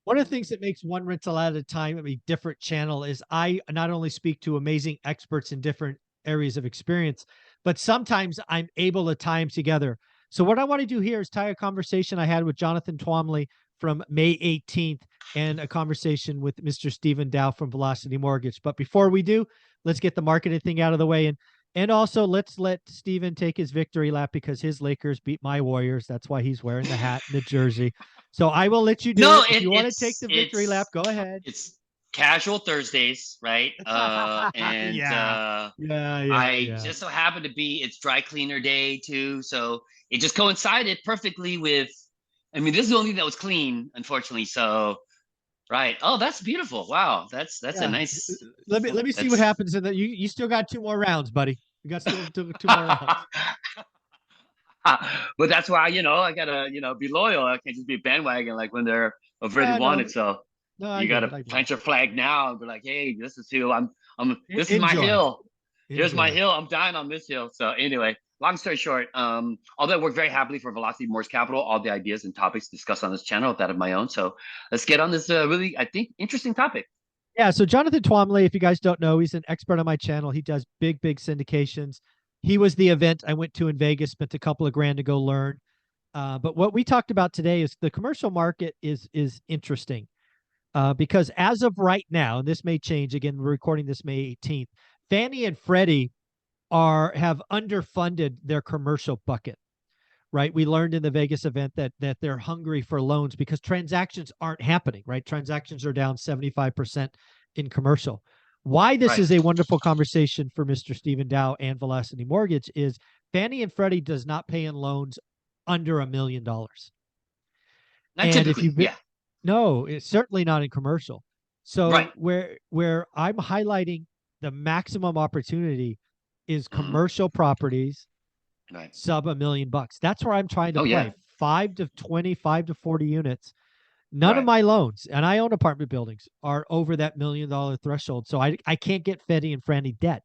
One of the things that makes one rental at a time a different channel is I not only speak to amazing experts in different areas of experience, but sometimes I'm able to tie them together. So what I want to do here is tie a conversation I had with Jonathan Twomley from May 18th and a conversation with Mr. Stephen Dow from Velocity Mortgage. But before we do, let's get the marketing thing out of the way. And also let's let Stephen take his victory lap because his Lakers beat my Warriors. That's why he's wearing the hat and the jersey. So I will let you do No, it. If you want to take it's the victory lap, it's go ahead. it's casual Thursdays, right? And Yeah. Yeah, yeah, I yeah. just so happen to be it's dry cleaner day too, so it just coincided perfectly with. I mean, this is the only thing that was clean, unfortunately. So, right. Oh, that's beautiful. Wow, that's a Yeah. nice. Let me see what That's. happens. And that you still got two more rounds, buddy. You got still two more rounds. But that's why I gotta be loyal. I can't just be a bandwagon like when they're already No, won it. So no, I you get gotta it. I get it. plant your flag now and be like, hey, this is who I'm. This is my Enjoy. hill. Here's my Enjoy. hill. I'm dying on this hill. So anyway, long story short, although I work very happily for Velocity Morse Capital, all the ideas and topics discussed on this channel are that of my own. So let's get on this really, I think, interesting topic. Yeah, so Jonathan Twomley, if you guys don't know, he's an expert on my channel. He does big syndications. He was the event I went to in Vegas, spent a couple of grand to go learn. But what we talked about today is the commercial market is interesting because as of right now, and this may change again, we're recording this May 18th. Fannie and Freddie have underfunded their commercial bucket. Right, we learned in the Vegas event that they're hungry for loans because transactions aren't happening. Right, transactions are down 75% in commercial. Why this Right. is a wonderful conversation for Mr. Stephen Dow and Velocity Mortgage is Fannie and Freddie does not pay in loans under $1 million. Not And if typically. you've been, Yeah. no, it's certainly not in commercial. Right. So where I'm highlighting the maximum opportunity is Hmm. commercial properties Right. sub $1 million. That's where I'm trying to Oh play. yeah. 5 to 20, 5 to 40 units. None of Right. my loans, and I own apartment buildings, are over that $1 million threshold. So I can't get Freddie and Franny debt.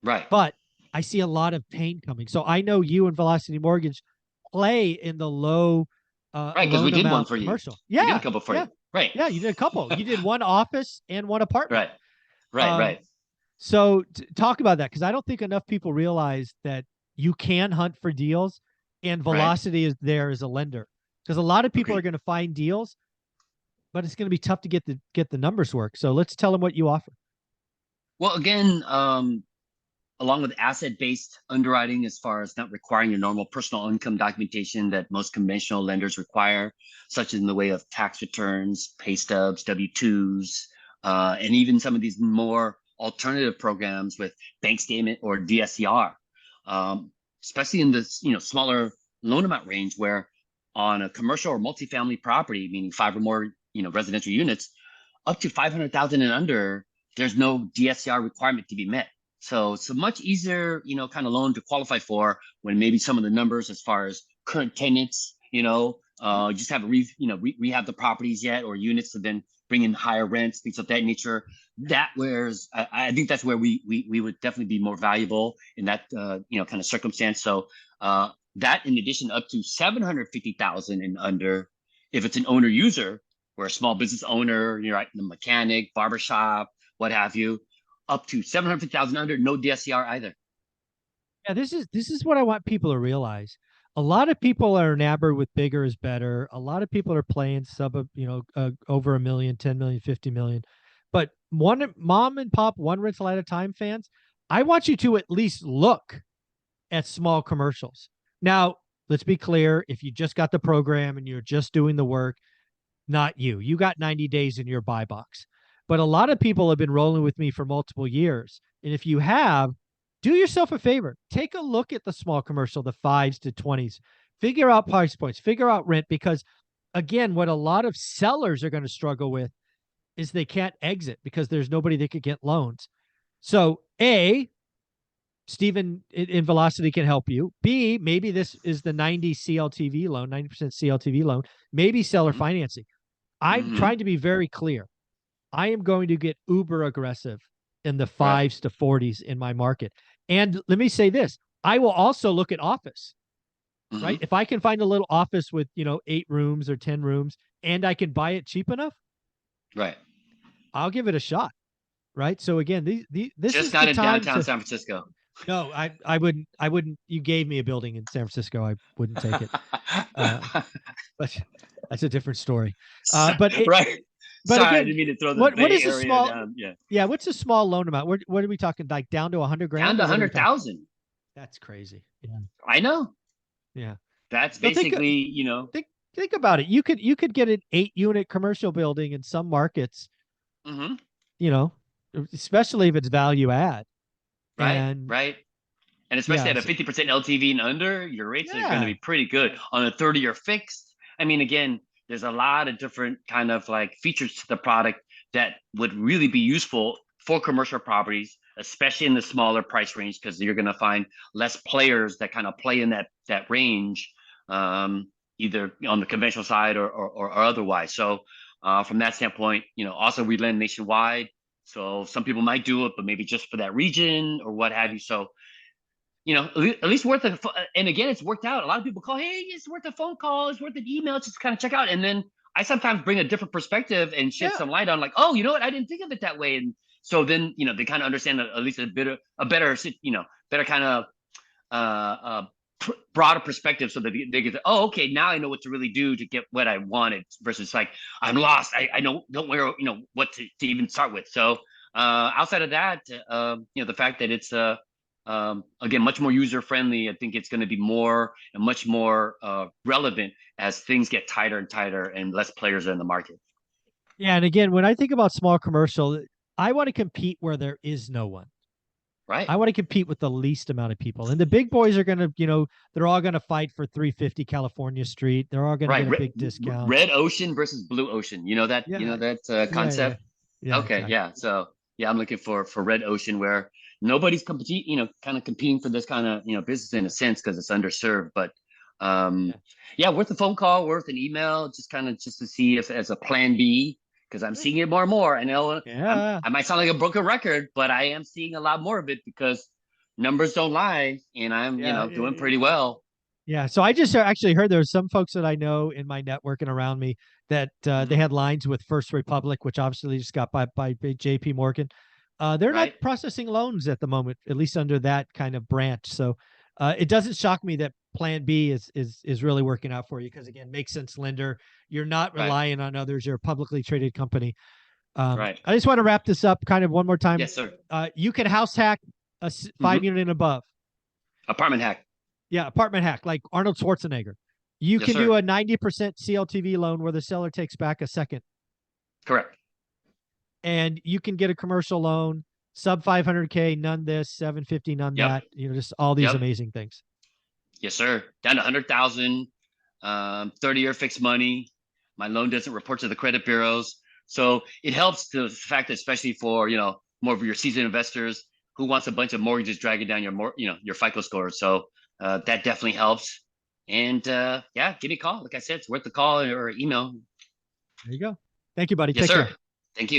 Right. But I see a lot of pain coming. So I know you and Velocity Mortgage play in the low Right. Because we loan did one amount for you. commercial. We did a Yeah, couple for yeah, you. Right. yeah. You did a couple. You did one office and one apartment. Right. Right. Um, Right. so talk about that because I don't think enough people realize that you can hunt for deals, and Right. Velocity is there as a lender because a lot of people are Agreed. going to find deals, but it's going to be tough to get the numbers work. So let's tell them what you offer. Well, again, along with asset-based underwriting, as far as not requiring your normal personal income documentation that most conventional lenders require, such as in the way of tax returns, pay stubs, W-2s, and even some of these more alternative programs with bank statement or DSCR, especially in this smaller loan amount range, where on a commercial or multifamily property, meaning five or more residential units, up to 500,000 and under, there's no DSCR requirement to be met. So it's a much easier, kind of loan to qualify for when maybe some of the numbers as far as current tenants, just haven't rehab the properties yet, or units to then bring in higher rents, things of that nature. That whereas I think that's where we would definitely be more valuable in that kind of circumstance. So that in addition up to 750,000 and under, if it's an owner user, where a small business owner, you're right, the mechanic, barbershop, what have you, up to 750,000 under, no DSCR either. Yeah, this is what I want people to realize. A lot of people are enamored with bigger is better. A lot of people are playing over a million, 10 million, 50 million. But one mom and pop, one rental at a time fans, I want you to at least look at small commercials. Now, let's be clear. If you just got the program and you're just doing the work, not you. You got 90 days in your buy box. But a lot of people have been rolling with me for multiple years. And if you have, do yourself a favor. Take a look at the small commercial, the 5s to 20s. Figure out price points, figure out rent, because again, what a lot of sellers are going to struggle with is they can't exit because there's nobody that could get loans. So, A, Stephen in Velocity can help you. B, maybe this is the 90 CLTV loan, 90% CLTV loan, maybe seller Mm-hmm. financing. I'm Mm-hmm. trying to be very clear. I am going to get uber aggressive in the Right. 5s to 40s in my market. And let me say this, I will also look at office. right? Hmm. If I can find a little office with, 8 rooms or 10 rooms and I can buy it cheap enough, Right. I'll give it a shot. Right. So again, this Just is the not in time downtown to, San Francisco. no, I wouldn't, you gave me a building in San Francisco. I wouldn't take it. Uh, but that's a different story. So- But right. but Sorry, I again, didn't mean to throw the what Bay is a Area small, down. Yeah. yeah, what's a small loan amount? What are we talking? Like down to 100 Down grand to or what are we talking? 100,000. That's crazy. Yeah. I know. Yeah. That's So basically, you know. think about it. You could get an 8 unit commercial building in some markets, Hmm. you know, especially if it's value add. Right. And Right. And especially yeah, at a so, 50% LTV and under, your rates are going to yeah. be pretty good on a 30-year fixed. I mean, again, there's a lot of different kind of like features to the product that would really be useful for commercial properties, especially in the smaller price range, because you're going to find less players that kind of play in that range, either on the conventional side or otherwise. So from that standpoint, also we lend nationwide. So some people might do it, but maybe just for that region or what have you. So at least worth it. And again, it's worked out. A lot of people call, hey, it's worth a phone call, it's worth an email, just kind of check out. And then I sometimes bring a different perspective and shed Yeah. some light on, like, oh, you know what? I didn't think of it that way. And so then, they kind of understand at least a better, better kind of broader perspective, so that they get, oh, okay, now I know what to really do to get what I wanted, versus like I'm lost. I don't know what to even start with. So outside of that, the fact that it's again, much more user friendly. I think it's going to be more and much more relevant as things get tighter and tighter and less players are in the market. Yeah. And again, when I think about small commercial, I want to compete where there is no one. Right. I want to compete with the least amount of people. And the big boys are going to, they're all going to fight for 350 California Street. They're all going to Right. get a big discount. Red ocean versus blue ocean. You know that. You Yeah. know that Yeah. Yeah. concept. Yeah. Okay. Exactly. Yeah. So yeah, I'm looking for red ocean, where nobody's compete. Kind of competing for this kind of business in a sense, because it's underserved. But um, Yeah. yeah, worth a phone call, worth an email, just to see if as a plan B, because I'm seeing it more and more. I know Yeah. I might sound like a broken record, but I am seeing a lot more of it because numbers don't lie, and I'm Yeah. doing pretty well. Yeah. So I just actually heard there were some folks that I know in my network and around me that they Hmm. had lines with First Republic, which obviously just got by JP Morgan. They're not Right. processing loans at the moment, at least under that kind of branch. So it doesn't shock me that Plan B is really working out for you, because again, makes sense lender. You're not Right. relying on others. You're a publicly traded company. Right. I just want to wrap this up kind of one more time. Yes, sir. You can house hack a Hmm. 5 unit and above. Apartment hack. Yeah, apartment hack, like Arnold Schwarzenegger. You Yes, can do sir. a 90% CLTV loan where the seller takes back a second, Correct. and you can get a commercial loan sub 500K, none this, 750, none Yep. that. Just all these Yep. amazing things. Yes, sir. Down to 100,000, 30-year fixed money. My loan doesn't report to the credit bureaus. So it helps the fact that, especially for, more of your seasoned investors who wants a bunch of mortgages dragging down your FICO score. So that definitely helps. And yeah, give me a call. Like I said, it's worth the call or email. There you go. Thank you, buddy. Yes, Take sir. care. Thank you.